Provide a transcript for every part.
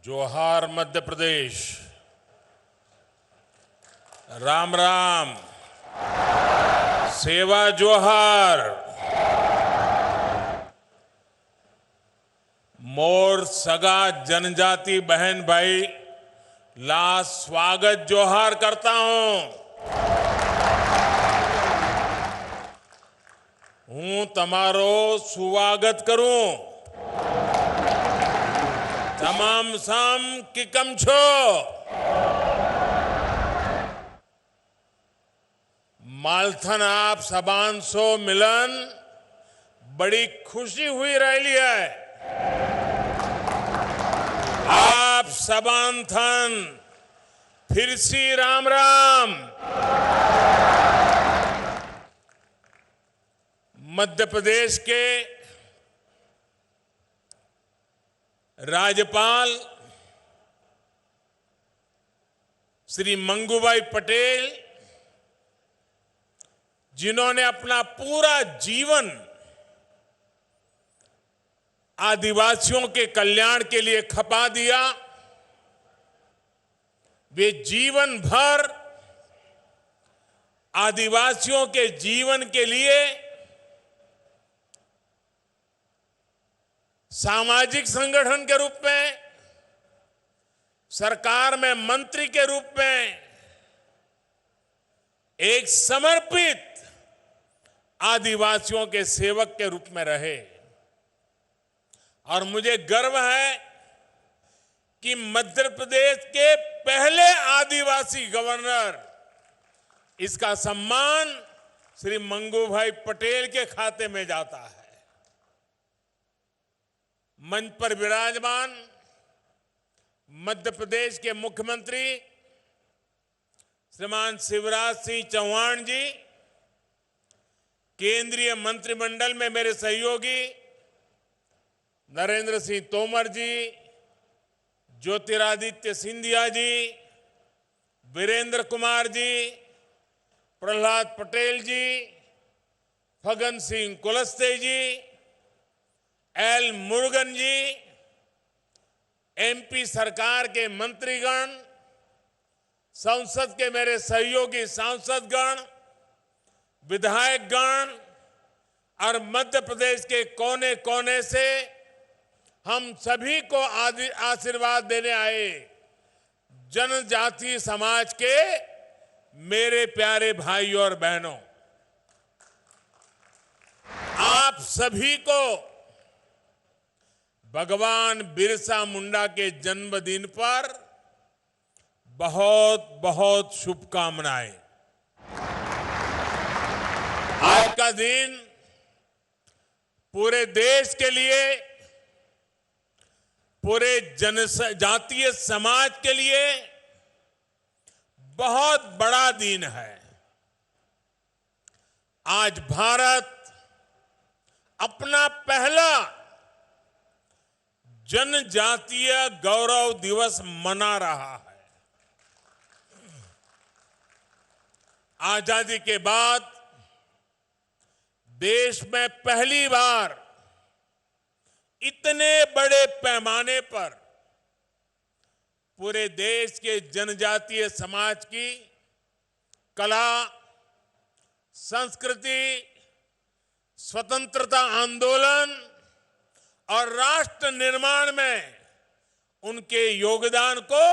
जोहार मध्य प्रदेश। राम राम। सेवा जोहार। मोर सगा जनजाति बहन भाई ला स्वागत जोहार करता हूं तमारो स्वागत करूं। तमाम साम की कम छो। मालथन आप सबान सो मिलन बड़ी खुशी हुई रही है। आप सबान थन फिर सी राम राम। मध्य प्रदेश के राज्यपाल श्री मंगूभाई पटेल, जिन्होंने अपना पूरा जीवन आदिवासियों के कल्याण के लिए खपा दिया, वे जीवन भर आदिवासियों के जीवन के लिए सामाजिक संगठन के रूप में, सरकार में मंत्री के रूप में एक समर्पित आदिवासियों के सेवक के रूप में रहे। और मुझे गर्व है कि मध्य प्रदेश के पहले आदिवासी गवर्नर, इसका सम्मान श्री मंगूभाई पटेल के खाते में जाता है। मंच पर विराजमान मध्य प्रदेश के मुख्यमंत्री श्रीमान शिवराज सिंह चौहान जी, केंद्रीय मंत्रिमंडल में मेरे सहयोगी नरेंद्र सिंह तोमर जी, ज्योतिरादित्य सिंधिया जी, वीरेंद्र कुमार जी, प्रहलाद पटेल जी, फगन सिंह कुलस्ते जी, एल मुरुगन जी, एमपी सरकार के मंत्रीगण, संसद के मेरे सहयोगी सांसदगण, विधायकगण और मध्य प्रदेश के कोने कोने से हम सभी को आशीर्वाद देने आए जनजातीय समाज के मेरे प्यारे भाइयों और बहनों, आप सभी को भगवान बिरसा मुंडा के जन्मदिन पर बहुत बहुत शुभकामनाएं। आज का दिन पूरे देश के लिए, पूरे जनजातीय समाज के लिए बहुत बड़ा दिन है। आज भारत अपना पहला जनजातीय गौरव दिवस मना रहा है। आजादी के बाद देश में पहली बार इतने बड़े पैमाने पर पूरे देश के जनजातीय समाज की कला, संस्कृति, स्वतंत्रता आंदोलन और राष्ट्र निर्माण में उनके योगदान को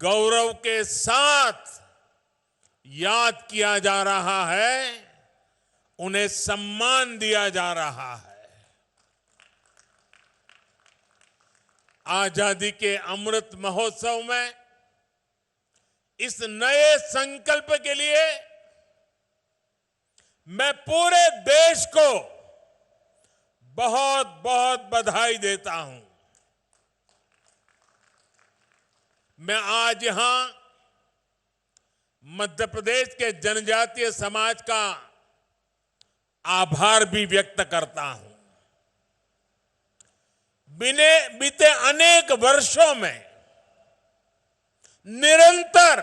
गौरव के साथ याद किया जा रहा है, उन्हें सम्मान दिया जा रहा है। आजादी के अमृत महोत्सव में इस नए संकल्प के लिए मैं पूरे देश को बहुत बहुत बधाई देता हूं। मैं आज यहां मध्य प्रदेश के जनजातीय समाज का आभार भी व्यक्त करता हूं। बीते अनेक वर्षों में निरंतर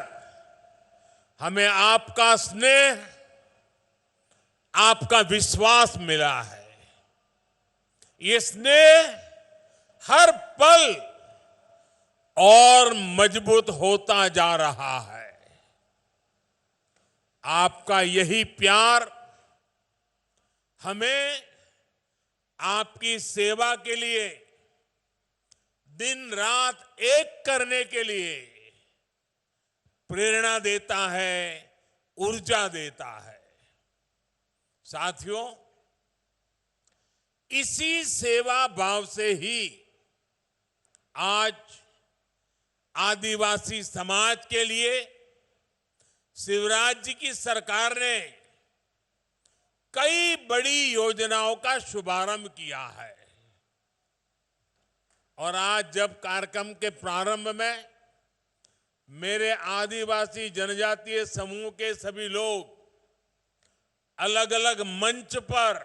हमें आपका स्नेह, आपका विश्वास मिला है। ये स्नेह हर पल और मजबूत होता जा रहा है। आपका यही प्यार हमें आपकी सेवा के लिए दिन रात एक करने के लिए प्रेरणा देता है, ऊर्जा देता है। साथियों, इसी सेवा भाव से ही आज आदिवासी समाज के लिए शिवराज जी की सरकार ने कई बड़ी योजनाओं का शुभारंभ किया है। और आज जब कार्यक्रम के प्रारंभ में मेरे आदिवासी जनजातीय समूह के सभी लोग अलग अलग मंच पर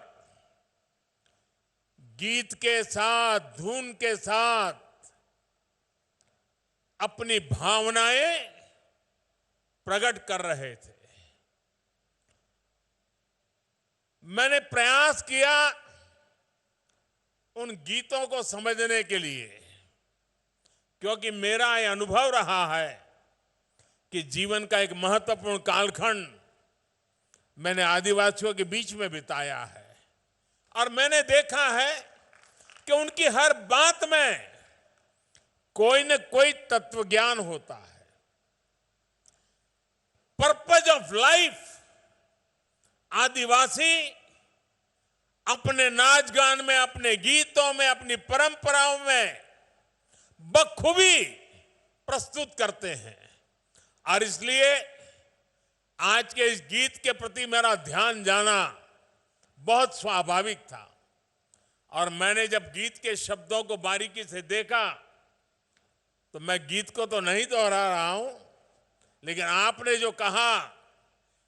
गीत के साथ, धुन के साथ अपनी भावनाएं प्रकट कर रहे थे, मैंने प्रयास किया उन गीतों को समझने के लिए, क्योंकि मेरा यह अनुभव रहा है कि जीवन का एक महत्वपूर्ण कालखंड मैंने आदिवासियों के बीच में बिताया है और मैंने देखा है कि उनकी हर बात में कोई न कोई तत्व ज्ञान होता है। पर्पज ऑफ लाइफ आदिवासी अपने नाच गान में, अपने गीतों में, अपनी परंपराओं में बखूबी प्रस्तुत करते हैं। और इसलिए आज के इस गीत के प्रति मेरा ध्यान जाना बहुत स्वाभाविक था। और मैंने जब गीत के शब्दों को बारीकी से देखा तो मैं गीत को तो नहीं दोहरा रहा हूं, लेकिन आपने जो कहा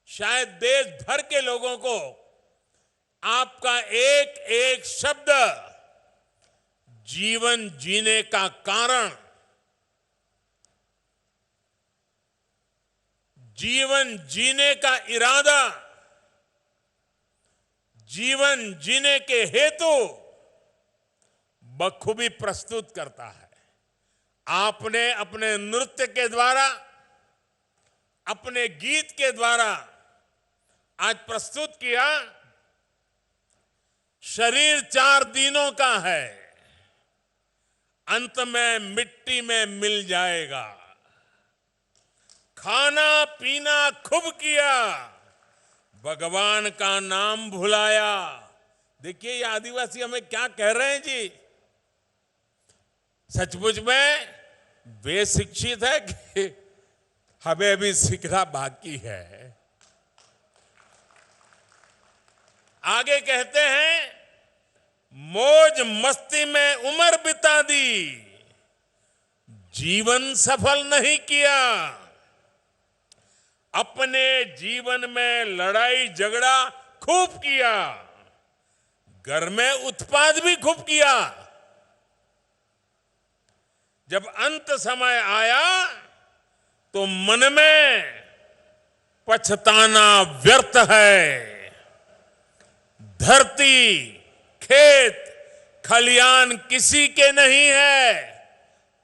शायद देश भर के लोगों को आपका एक एक शब्द जीवन जीने का कारण, जीवन जीने का इरादा, जीवन जीने के हेतु बखूबी प्रस्तुत करता है। आपने अपने नृत्य के द्वारा, अपने गीत के द्वारा आज प्रस्तुत किया, शरीर 4 दिनों का है, अंत में मिट्टी में मिल जाएगा। खाना पीना खूब किया, भगवान का नाम भुलाया। देखिए ये आदिवासी हमें क्या कह रहे हैं जी। सचमुच में वे शिक्षित है कि हमें अभी सीखना बाकी है। आगे कहते हैं, मौज मस्ती में उम्र बिता दी, जीवन सफल नहीं किया। अपने जीवन में लड़ाई झगड़ा खूब किया, घर में उत्पाद भी खूब किया। जब अंत समय आया तो मन में पछताना व्यर्थ है। धरती, खेत, खलियान किसी के नहीं है।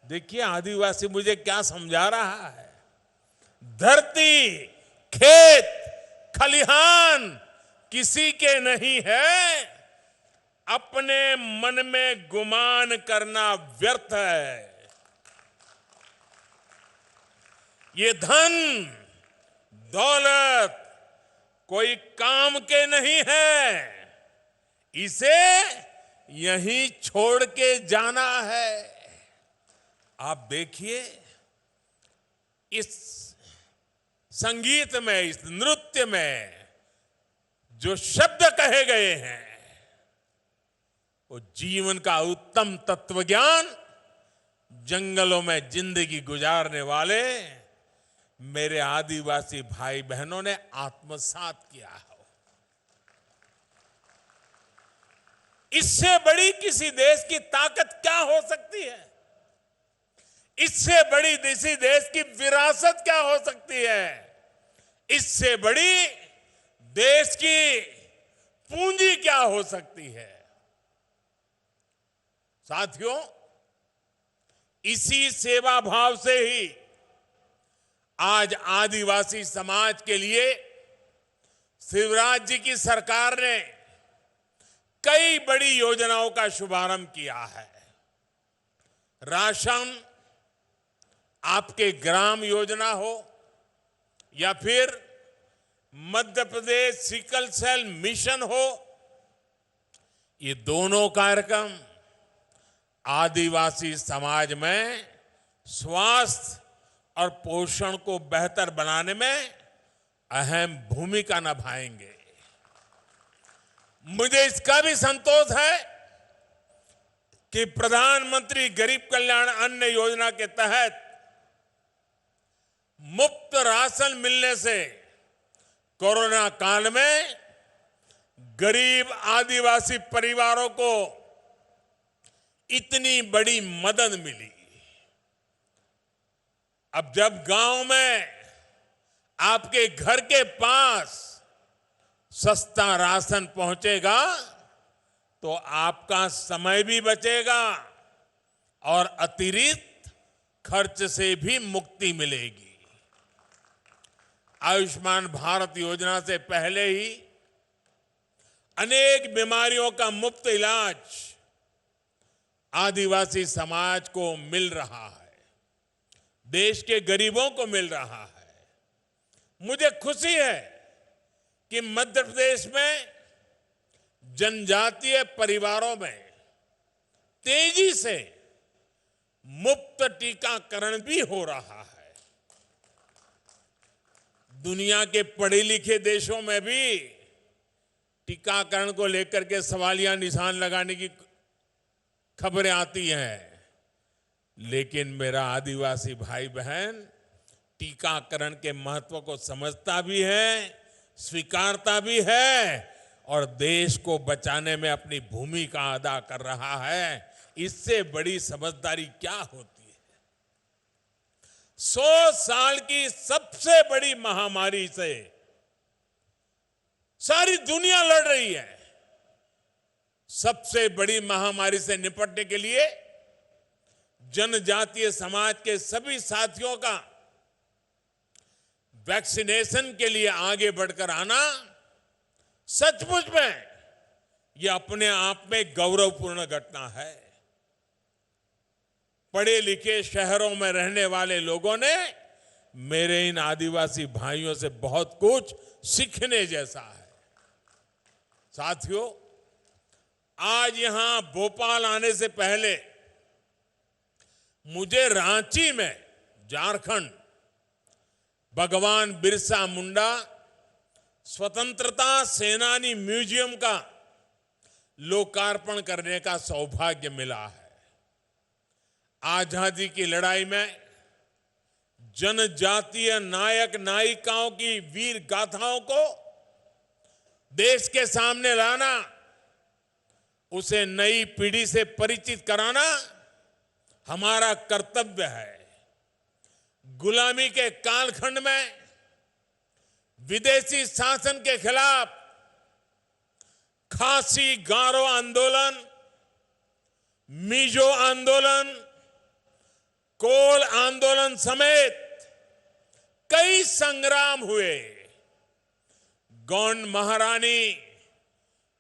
देखिए आदिवासी मुझे क्या समझा रहा है। धरती, खेत, खलिहान किसी के नहीं है, अपने मन में गुमान करना व्यर्थ है। ये धन दौलत कोई काम के नहीं है, इसे यहीं छोड़ के जाना है। आप देखिए इस संगीत में, इस नृत्य में जो शब्द कहे गए हैं वो जीवन का उत्तम तत्व ज्ञान जंगलों में जिंदगी गुजारने वाले मेरे आदिवासी भाई बहनों ने आत्मसात किया है। इससे बड़ी किसी देश की ताकत क्या हो सकती है? इससे बड़ी किसी देश की विरासत क्या हो सकती है? इससे बड़ी देश की पूंजी क्या हो सकती है? साथियों, इसी सेवा भाव से ही आज आदिवासी समाज के लिए शिवराज जी की सरकार ने कई बड़ी योजनाओं का शुभारंभ किया है। राशन आपके ग्राम योजना हो या फिर Madhya Pradesh sickle cell mission हो, ये दोनों कार्यक्रम आदिवासी समाज में स्वास्थ्य और पोषण को बेहतर बनाने में अहम भूमिका निभाएंगे। मुझे इसका भी संतोष है कि प्रधानमंत्री गरीब कल्याण अन्न योजना के तहत मुफ्त राशन मिलने से कोरोना काल में गरीब आदिवासी परिवारों को इतनी बड़ी मदद मिली। अब जब गांव में आपके घर के पास सस्ता राशन पहुंचेगा तो आपका समय भी बचेगा और अतिरिक्त खर्च से भी मुक्ति मिलेगी। आयुष्मान भारत योजना से पहले ही अनेक बीमारियों का मुफ्त इलाज आदिवासी समाज को मिल रहा है, देश के गरीबों को मिल रहा है। मुझे खुशी है कि मध्य प्रदेश में जनजातीय परिवारों में तेजी से मुफ्त टीकाकरण भी हो रहा है। दुनिया के पढ़े लिखे देशों में भी टीकाकरण को लेकर के सवालिया निशान लगाने की खबरें आती हैं, लेकिन मेरा आदिवासी भाई बहन टीकाकरण के महत्व को समझता भी है, स्वीकारता भी है और देश को बचाने में अपनी भूमिका अदा कर रहा है। इससे बड़ी समझदारी क्या होती है? 100 साल की सबसे बड़ी महामारी से सारी दुनिया लड़ रही है। सबसे बड़ी महामारी से निपटने के लिए जनजातीय समाज के सभी साथियों का वैक्सीनेशन के लिए आगे बढ़कर आना सचमुच में यह अपने आप में गौरवपूर्ण घटना है। पढ़े लिखे शहरों में रहने वाले लोगों ने मेरे इन आदिवासी भाइयों से बहुत कुछ सीखने जैसा है। साथियों, आज यहां भोपाल आने से पहले मुझे रांची में झारखंड भगवान बिरसा मुंडा स्वतंत्रता सेनानी म्यूजियम का लोकार्पण करने का सौभाग्य मिला है। आजादी की लड़ाई में जनजातीय नायक नायिकाओं की वीर गाथाओं को देश के सामने लाना, उसे नई पीढ़ी से परिचित कराना हमारा कर्तव्य है। गुलामी के कालखंड में विदेशी शासन के खिलाफ खासी गारो आंदोलन, मिजो आंदोलन, कोल आंदोलन समेत कई संग्राम हुए। गौंड महारानी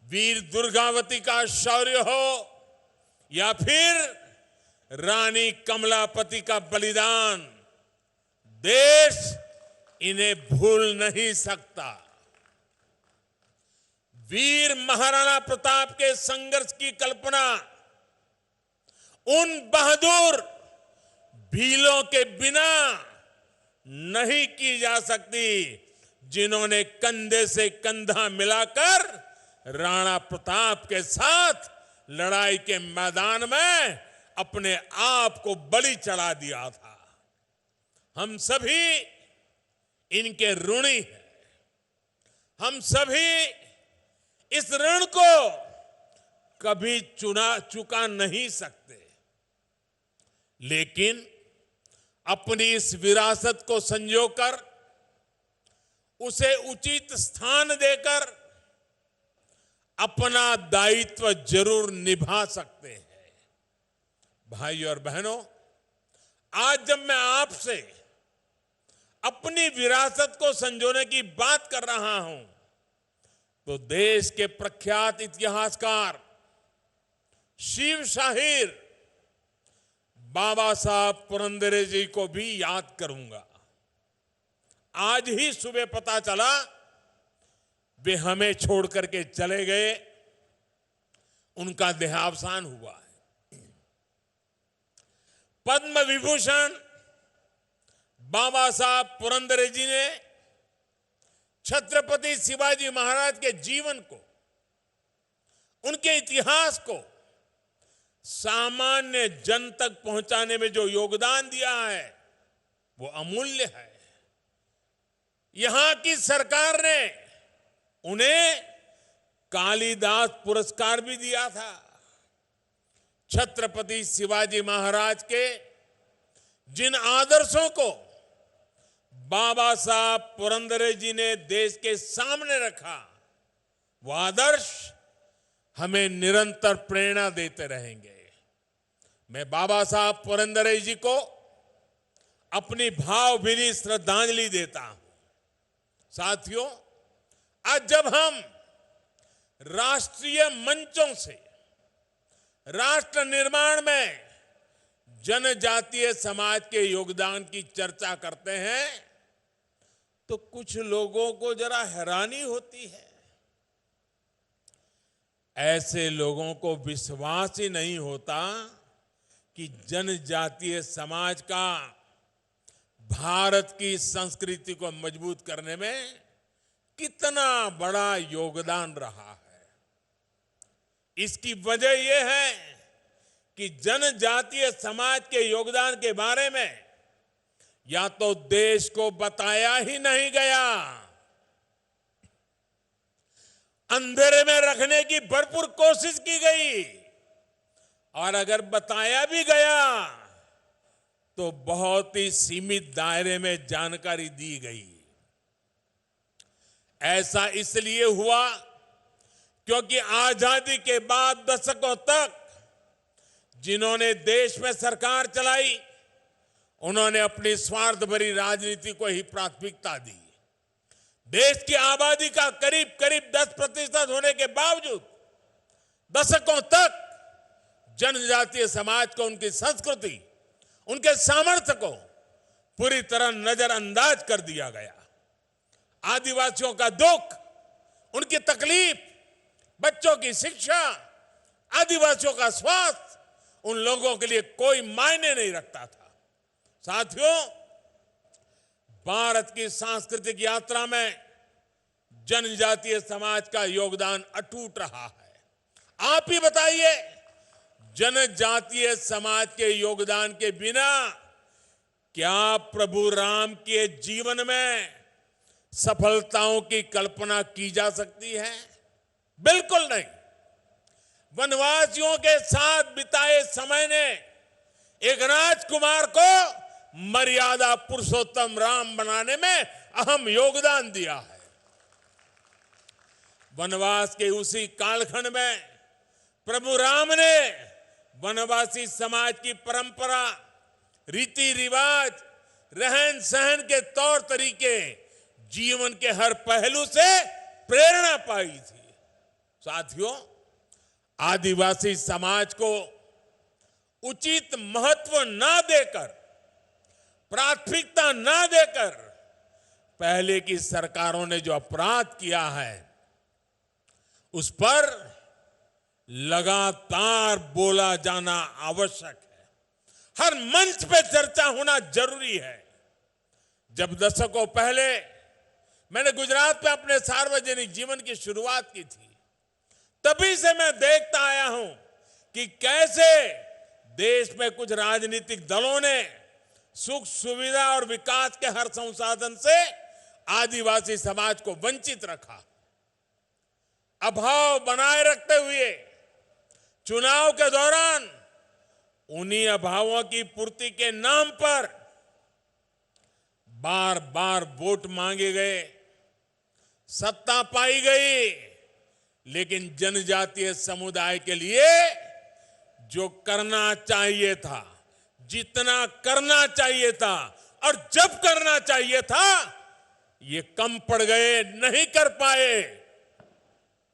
वीर दुर्गावती का शौर्य हो या फिर रानी कमलापति का बलिदान, देश इन्हें भूल नहीं सकता। वीर महाराणा प्रताप के संघर्ष की कल्पना उन बहादुर भीलों के बिना नहीं की जा सकती जिन्होंने कंधे से कंधा मिलाकर राणा प्रताप के साथ लड़ाई के मैदान में अपने आप को बलि चढ़ा दिया था। हम सभी इनके ऋणी हैं। हम सभी इस ऋण को कभी चुका नहीं सकते, लेकिन अपनी इस विरासत को संजोकर उसे उचित स्थान देकर अपना दायित्व जरूर निभा सकते हैं। भाइयों और बहनों, आज जब मैं आपसे अपनी विरासत को संजोने की बात कर रहा हूं, तो देश के प्रख्यात इतिहासकार शिव शाहीर बाबा साहब पुरंदरे जी को भी याद करूंगा। आज ही सुबह पता चला वे हमें छोड़ करके चले गए, उनका देहावसान हुआ है। पद्म विभूषण बाबा साहब पुरंदरे जी ने छत्रपति शिवाजी महाराज के जीवन को, उनके इतिहास को सामान्य जन तक पहुंचाने में जो योगदान दिया है वो अमूल्य है। यहां की सरकार ने उन्हें कालिदास पुरस्कार भी दिया था। छत्रपति शिवाजी महाराज के जिन आदर्शों को बाबा साहब पुरंदरे जी ने देश के सामने रखा, वो आदर्श हमें निरंतर प्रेरणा देते रहेंगे। मैं बाबा साहब पुरंदरे जी को अपनी भावभीनी श्रद्धांजलि देता हूं। साथियों, आज जब हम राष्ट्रीय मंचों से राष्ट्र निर्माण में जनजातीय समाज के योगदान की चर्चा करते हैं, तो कुछ लोगों को जरा हैरानी होती है। ऐसे लोगों को विश्वास ही नहीं होता कि जनजातीय समाज का भारत की संस्कृति को मजबूत करने में कितना बड़ा योगदान रहा है। इसकी वजह यह है कि जनजातीय समाज के योगदान के बारे में या तो देश को बताया ही नहीं गया, अंधेरे में रखने की भरपूर कोशिश की गई, और अगर बताया भी गया तो बहुत ही सीमित दायरे में जानकारी दी गई। ऐसा इसलिए हुआ क्योंकि आजादी के बाद दशकों तक जिन्होंने देश में सरकार चलाई, उन्होंने अपनी स्वार्थ भरी राजनीति को ही प्राथमिकता दी। देश की आबादी का करीब करीब 10% होने के बावजूद दशकों तक जनजातीय समाज को, उनकी संस्कृति, उनके सामर्थ्य को पूरी तरह नजरअंदाज कर दिया गया। आदिवासियों का दुख, उनकी तकलीफ, बच्चों की शिक्षा, आदिवासियों का स्वास्थ्य उन लोगों के लिए कोई मायने नहीं रखता था। साथियों, भारत की सांस्कृतिक यात्रा में जनजातीय समाज का योगदान अटूट रहा है। आप ही बताइए, जनजातीय समाज के योगदान के बिना क्या प्रभु राम के जीवन में सफलताओं की कल्पना की जा सकती है? बिल्कुल नहीं। वनवासियों के साथ बिताए समय ने एक राजकुमार को मर्यादा पुरुषोत्तम राम बनाने में अहम योगदान दिया है। वनवास के उसी कालखंड में प्रभु राम ने वनवासी समाज की परंपरा, रीति रिवाज, रहन सहन के तौर तरीके, जीवन के हर पहलू से प्रेरणा पाई थी। साथियों, आदिवासी समाज को उचित महत्व ना देकर, प्राथमिकता ना देकर पहले की सरकारों ने जो अपराध किया है, उस पर लगातार बोला जाना आवश्यक है। हर मंच पे चर्चा होना जरूरी है। जब दशकों पहले मैंने गुजरात में अपने सार्वजनिक जीवन की शुरुआत की थी, तभी से मैं देखता आया हूं कि कैसे देश में कुछ राजनीतिक दलों ने सुख सुविधा और विकास के हर संसाधन से आदिवासी समाज को वंचित रखा। अभाव बनाए रखते हुए चुनाव के दौरान उन्हीं अभावों की पूर्ति के नाम पर बार बार वोट मांगे गए, सत्ता पाई गई, लेकिन जनजातीय समुदाय के लिए जो करना चाहिए था, जितना करना चाहिए था और जब करना चाहिए था, ये कम पड़ गए, नहीं कर पाए,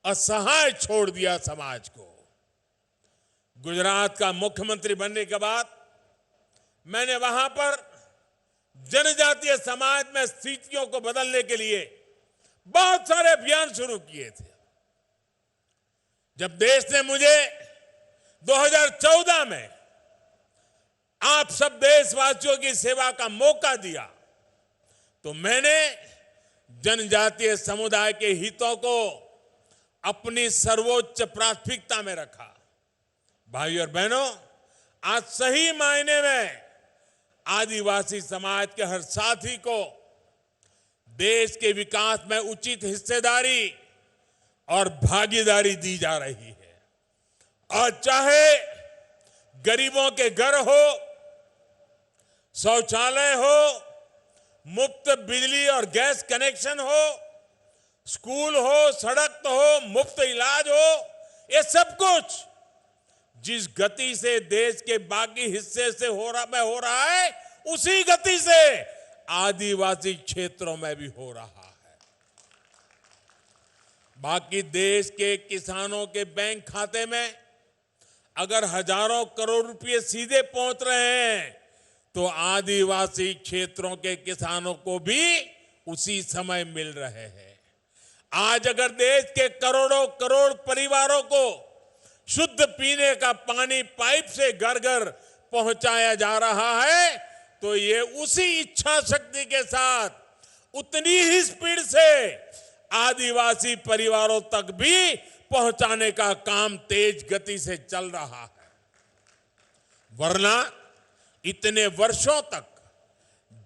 असहाय छोड़ दिया समाज को। गुजरात का मुख्यमंत्री बनने के बाद मैंने वहां पर जनजातीय समाज में स्थितियों को बदलने के लिए बहुत सारे अभियान शुरू किए थे। जब देश ने मुझे 2014 में आप सब देशवासियों की सेवा का मौका दिया, तो मैंने जनजातीय समुदाय के हितों को अपनी सर्वोच्च प्राथमिकता में रखा। भाइयों और बहनों, आज सही मायने में आदिवासी समाज के हर साथी को देश के विकास में उचित हिस्सेदारी और भागीदारी दी जा रही है। और चाहे गरीबों के घर हो, शौचालय हो, मुफ्त बिजली और गैस कनेक्शन हो, स्कूल हो, सड़क हो, मुफ्त इलाज हो, ये सब कुछ जिस गति से देश के बाकी हिस्से से हो रहा है, उसी गति से आदिवासी क्षेत्रों में भी हो रहा है। बाकी देश के किसानों के बैंक खाते में अगर हजारों करोड़ रुपए सीधे पहुंच रहे हैं, तो आदिवासी क्षेत्रों के किसानों को भी उसी समय मिल रहे हैं। आज अगर देश के करोड़ों करोड़ परिवारों को शुद्ध पीने का पानी पाइप से घर घर पहुंचाया जा रहा है, तो ये उसी इच्छा शक्ति के साथ उतनी ही स्पीड से आदिवासी परिवारों तक भी पहुंचाने का काम तेज गति से चल रहा है। वरना इतने वर्षों तक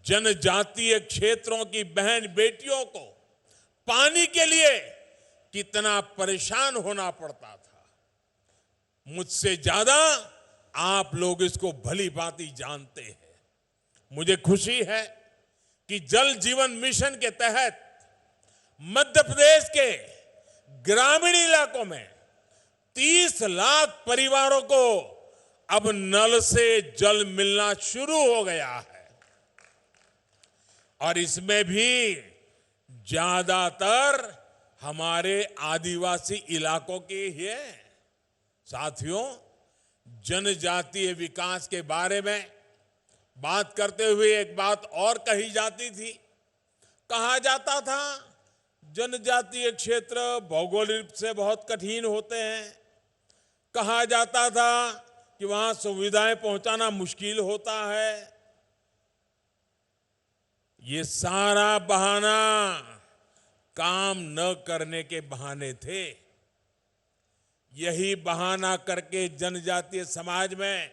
जनजातीय क्षेत्रों की बहन बेटियों को पानी के लिए कितना परेशान होना पड़ता था, मुझसे ज्यादा आप लोग इसको भली भांति जानते हैं। मुझे खुशी है कि जल जीवन मिशन के तहत मध्य प्रदेश के ग्रामीण इलाकों में 30 लाख परिवारों को अब नल से जल मिलना शुरू हो गया है। और इसमें भी ज्यादातर हमारे आदिवासी इलाकों के ही है। साथियों, जनजातीय विकास के बारे में बात करते हुए एक बात और कही जाती थी। कहा जाता था जनजातीय क्षेत्र भौगोलिक रूप से बहुत कठिन होते हैं। कहा जाता था कि वहां सुविधाएं पहुंचाना मुश्किल होता है। ये सारा बहाना काम न करने के बहाने थे। यही बहाना करके जनजातीय समाज में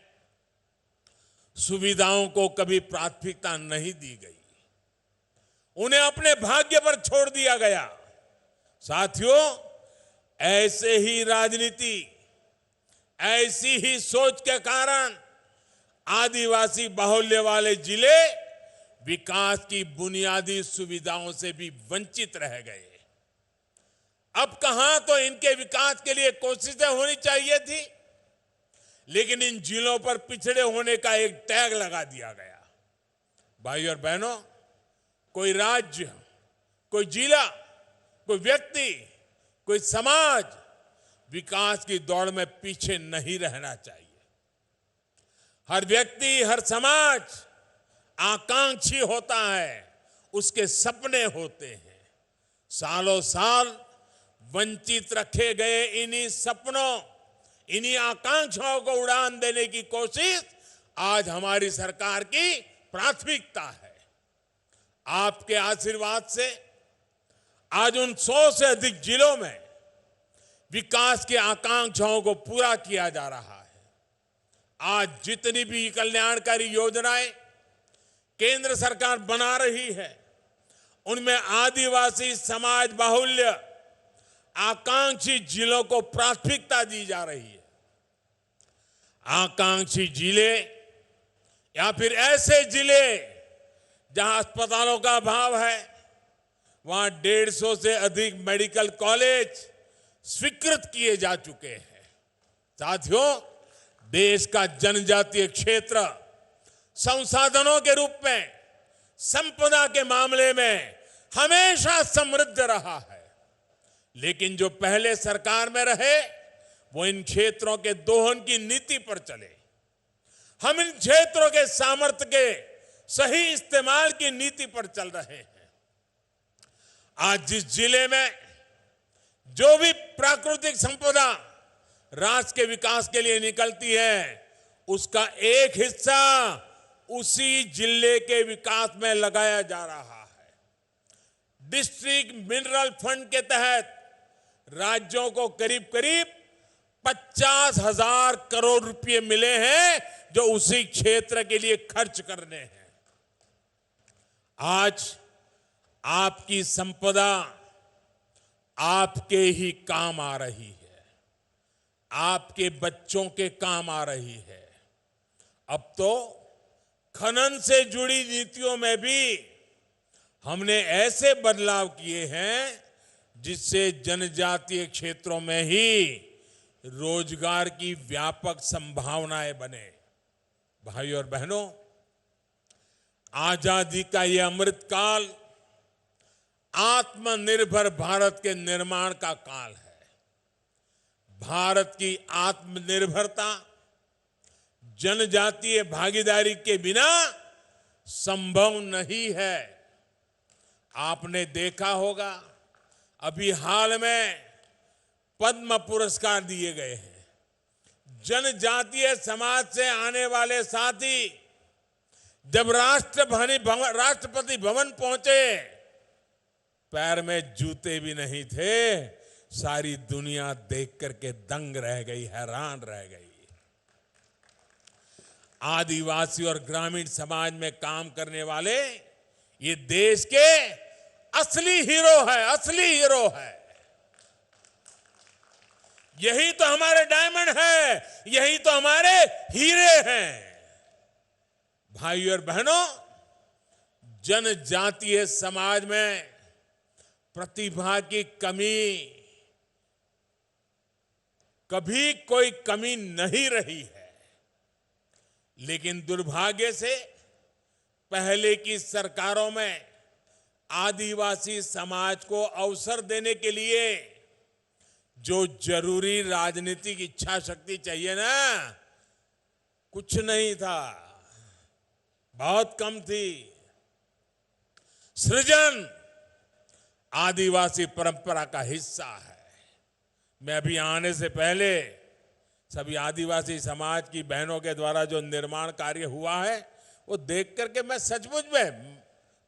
सुविधाओं को कभी प्राथमिकता नहीं दी गई, उन्हें अपने भाग्य पर छोड़ दिया गया। साथियों, ऐसे ही राजनीति, ऐसी ही सोच के कारण आदिवासी बाहुल्य वाले जिले विकास की बुनियादी सुविधाओं से भी वंचित रह गए। अब कहां तो इनके विकास के लिए कोशिशें होनी चाहिए थी, लेकिन इन जिलों पर पिछड़े होने का एक टैग लगा दिया गया। भाई और बहनों, कोई राज्य, कोई जिला, कोई व्यक्ति, कोई समाज विकास की दौड़ में पीछे नहीं रहना चाहिए। हर व्यक्ति, हर समाज आकांक्षी होता है, उसके सपने होते हैं। सालों साल वंचित रखे गए इन्हीं सपनों, इन्हीं आकांक्षाओं को उड़ान देने की कोशिश आज हमारी सरकार की प्राथमिकता है। आपके आशीर्वाद से आज उन 100 से अधिक जिलों में विकास की आकांक्षाओं को पूरा किया जा रहा है। आज जितनी भी कल्याणकारी योजनाएं केंद्र सरकार बना रही है, उनमें आदिवासी समाज बाहुल्य आकांक्षी जिलों को प्राथमिकता दी जा रही है। आकांक्षी जिले या फिर ऐसे जिले जहां अस्पतालों का अभाव है, वहां 150 से अधिक मेडिकल कॉलेज स्वीकृत किए जा चुके हैं। साथियों, देश का जनजातीय क्षेत्र संसाधनों के रूप में, संपदा के मामले में हमेशा समृद्ध रहा है। लेकिन जो पहले सरकार में रहे वो इन क्षेत्रों के दोहन की नीति पर चले। हम इन क्षेत्रों के सामर्थ्य के सही इस्तेमाल की नीति पर चल रहे हैं। आज जिस जिले में जो भी प्राकृतिक संपदा राष्ट्र के विकास के लिए निकलती है, उसका एक हिस्सा उसी जिले के विकास में लगाया जा रहा है। डिस्ट्रिक्ट मिनरल फंड के तहत राज्यों को करीब करीब 50,000 करोड़ रुपए मिले हैं जो उसी क्षेत्र के लिए खर्च करने हैं। आज आपकी संपदा आपके ही काम आ रही है, आपके बच्चों के काम आ रही है। अब तो खनन से जुड़ी नीतियों में भी हमने ऐसे बदलाव किए हैं जिससे जनजातीय क्षेत्रों में ही रोजगार की व्यापक संभावनाएं बने। भाइयों और बहनों, आजादी का यह अमृतकाल आत्मनिर्भर भारत के निर्माण का काल है। भारत की आत्मनिर्भरता जनजातीय भागीदारी के बिना संभव नहीं है। आपने देखा होगा अभी हाल में पद्म पुरस्कार दिए गए हैं। जनजातीय समाज से आने वाले साथी जब राष्ट्रपति भवन पहुंचे, पैर में जूते भी नहीं थे। सारी दुनिया देख करके दंग रह गई, हैरान रह गई। आदिवासी और ग्रामीण समाज में काम करने वाले ये देश के असली हीरो है, असली हीरो है। यही तो हमारे डायमंड है, यही तो हमारे हीरे हैं। भाइयों और बहनों, जनजातीय समाज में प्रतिभा की कमी कभी कोई कमी नहीं रही है। लेकिन दुर्भाग्य से पहले की सरकारों में आदिवासी समाज को अवसर देने के लिए जो जरूरी राजनीतिक इच्छा शक्ति चाहिए ना, कुछ नहीं था, बहुत कम थी। सृजन आदिवासी परंपरा का हिस्सा है। मैं अभी आने से पहले सभी आदिवासी समाज की बहनों के द्वारा जो निर्माण कार्य हुआ है वो देख करके मैं सचमुच में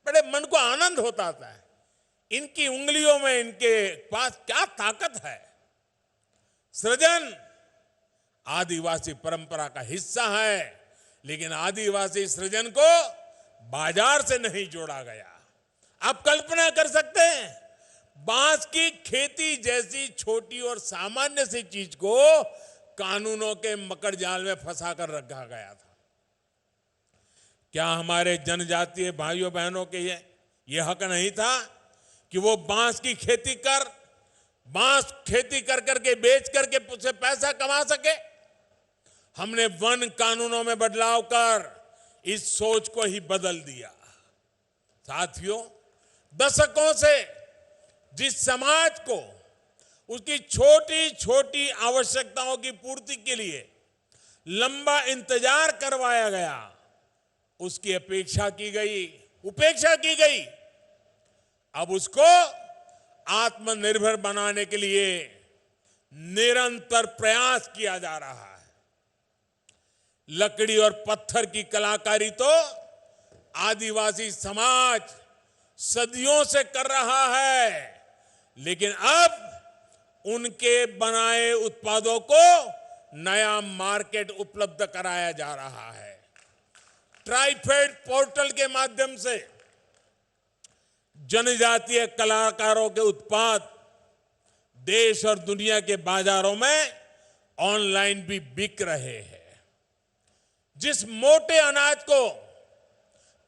बड़े मन को आनंद होता था। इनकी उंगलियों में, इनके पास क्या ताकत है। सृजन आदिवासी परंपरा का हिस्सा है, लेकिन आदिवासी सृजन को बाजार से नहीं जोड़ा गया। आप कल्पना कर सकते हैं, बांस की खेती जैसी छोटी और सामान्य सी चीज को कानूनों के मकड़ जाल में फंसा कर रखा गया था। क्या हमारे जनजातीय भाइयों बहनों के ये हक नहीं था कि वो बांस की खेती कर करके बेच करके उससे पैसा कमा सके? हमने वन कानूनों में बदलाव कर इस सोच को ही बदल दिया। साथियों, दशकों से जिस समाज को उसकी छोटी छोटी आवश्यकताओं की पूर्ति के लिए लंबा इंतजार करवाया गया, उसकी उपेक्षा की गई। अब उसको आत्मनिर्भर बनाने के लिए निरंतर प्रयास किया जा रहा है। लकड़ी और पत्थर की कलाकारी तो आदिवासी समाज सदियों से कर रहा है, लेकिन अब उनके बनाए उत्पादों को नया मार्केट उपलब्ध कराया जा रहा है। ट्राइफेड पोर्टल के माध्यम से जनजातीय कलाकारों के उत्पाद देश और दुनिया के बाजारों में ऑनलाइन भी बिक रहे हैं। जिस मोटे अनाज को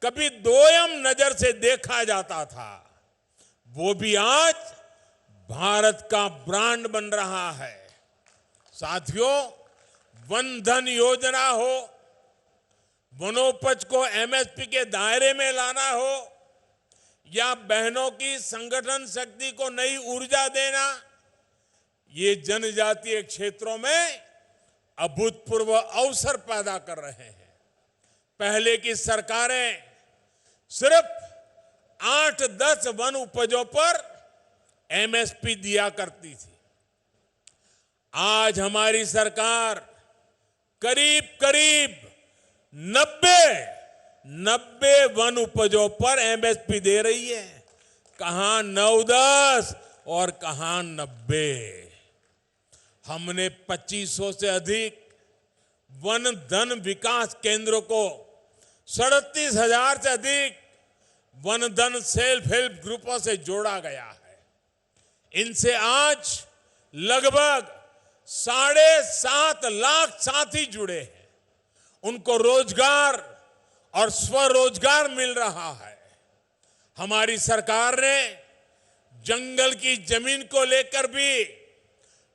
कभी दोयम नजर से देखा जाता था, वो भी आज भारत का ब्रांड बन रहा है। साथियों, वन धन योजना हो, वनोपज को एमएसपी के दायरे में लाना हो या बहनों की संगठन शक्ति को नई ऊर्जा देना, ये जनजातीय क्षेत्रों में अभूतपूर्व अवसर पैदा कर रहे हैं। पहले की सरकारें सिर्फ 8-10 वन उपजों पर एमएसपी दिया करती थी। आज हमारी सरकार करीब करीब 90 वन उपजों पर एमएसपी दे रही है। कहां 9-10 और कहां 90। हमने 2500 से अधिक वन धन विकास केंद्रों को 37,000 से अधिक वन धन सेल्फ हेल्प ग्रुपों से जोड़ा गया है। इनसे आज लगभग 7.5 लाख साथी जुड़े हैं। उनको रोजगार और स्वरोजगार मिल रहा है। हमारी सरकार ने जंगल की जमीन को लेकर भी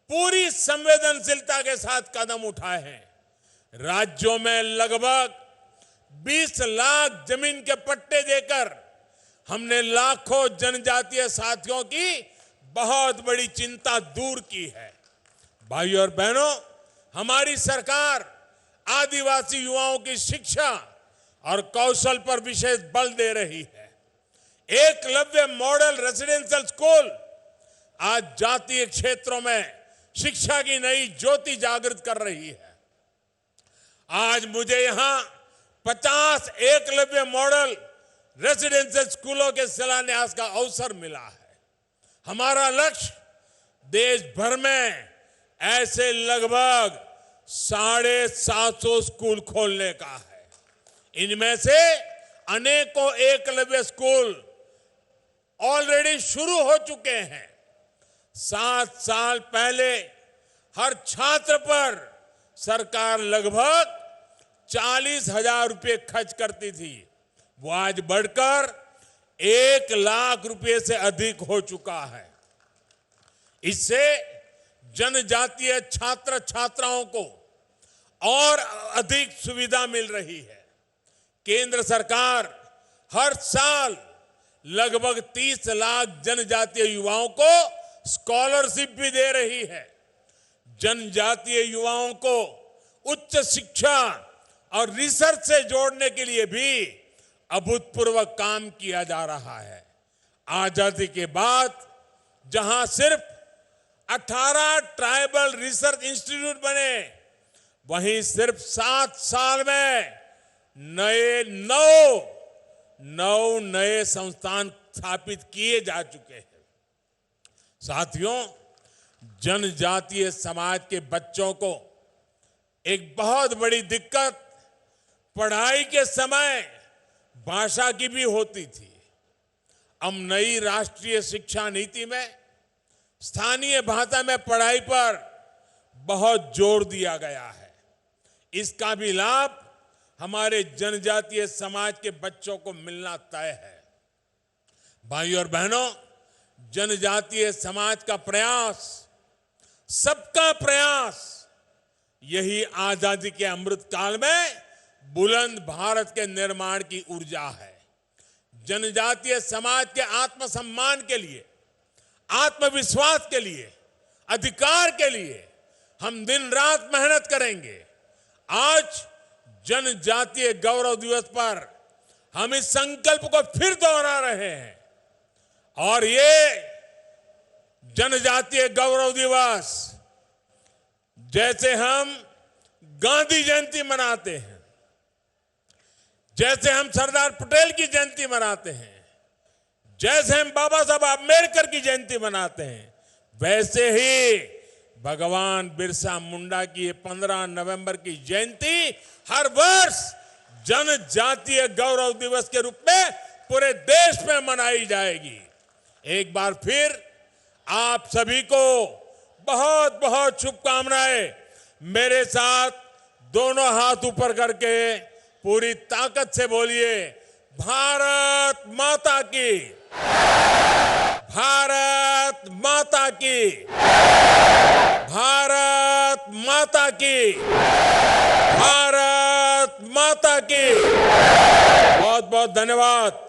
पूरी संवेदनशीलता के साथ कदम उठाए हैं। राज्यों में लगभग 20 लाख जमीन के पट्टे देकर हमने लाखों जनजातीय साथियों की बहुत बड़ी चिंता दूर की है। भाइयों और बहनों, हमारी सरकार आदिवासी युवाओं की शिक्षा और कौशल पर विशेष बल दे रही है। एकलव्य मॉडल रेसिडेंशियल स्कूल आज जातीय क्षेत्रों में शिक्षा की नई ज्योति जागृत कर रही है। आज मुझे यहां 50 एकलव्य मॉडल रेसिडेंशियल स्कूलों के शिलान्यास का अवसर मिला है। हमारा लक्ष्य देश भर में ऐसे लगभग 750 स्कूल खोलने का है। इनमें से अनेकों एकलव्य स्कूल ऑलरेडी शुरू हो चुके हैं। 7 साल पहले हर छात्र पर सरकार लगभग 40,000 रुपए खर्च करती थी। वो आज बढ़कर 1 लाख रुपए से अधिक हो चुका है। इससे जनजातीय छात्र छात्राओं को और अधिक सुविधा मिल रही है। केंद्र सरकार हर साल लगभग 30 लाख जनजातीय युवाओं को स्कॉलरशिप भी दे रही है। जनजातीय युवाओं को उच्च शिक्षा और रिसर्च से जोड़ने के लिए भी अभूतपूर्व काम किया जा रहा है। आजादी के बाद जहां सिर्फ 18 ट्राइबल रिसर्च इंस्टीट्यूट बने, वहीं सिर्फ 7 साल में 9 नए संस्थान स्थापित किए जा चुके हैं। साथियों, जनजातीय समाज के बच्चों को एक बहुत बड़ी दिक्कत पढ़ाई के समय भाषा की भी होती थी। अब नई राष्ट्रीय शिक्षा नीति में स्थानीय भाषा में पढ़ाई पर बहुत जोर दिया गया है। इसका भी लाभ हमारे जनजातीय समाज के बच्चों को मिलना तय है। भाइयों और बहनों, जनजातीय समाज का प्रयास, सबका प्रयास, यही आजादी के अमृत काल में बुलंद भारत के निर्माण की ऊर्जा है। जनजातीय समाज के आत्मसम्मान के लिए, आत्मविश्वास के लिए, अधिकार के लिए हम दिन रात मेहनत करेंगे। आज जनजातीय गौरव दिवस पर हम इस संकल्प को फिर दोहरा रहे हैं और ये जनजातीय गौरव दिवस जैसे हम गांधी जयंती मनाते हैं, जैसे हम सरदार पटेल की जयंती मनाते हैं, जैसे हम बाबा साहब अम्बेडकर की जयंती मनाते हैं, वैसे ही भगवान बिरसा मुंडा की 15 नवंबर की जयंती हर वर्ष जनजातीय गौरव दिवस के रूप में पूरे देश में मनाई जाएगी। एक बार फिर आप सभी को बहुत बहुत शुभकामनाएं। मेरे साथ दोनों हाथ ऊपर करके पूरी ताकत से बोलिए, भारत माता की। भारत माता की, भारत माता की, भारत माता की। बहुत बहुत धन्यवाद।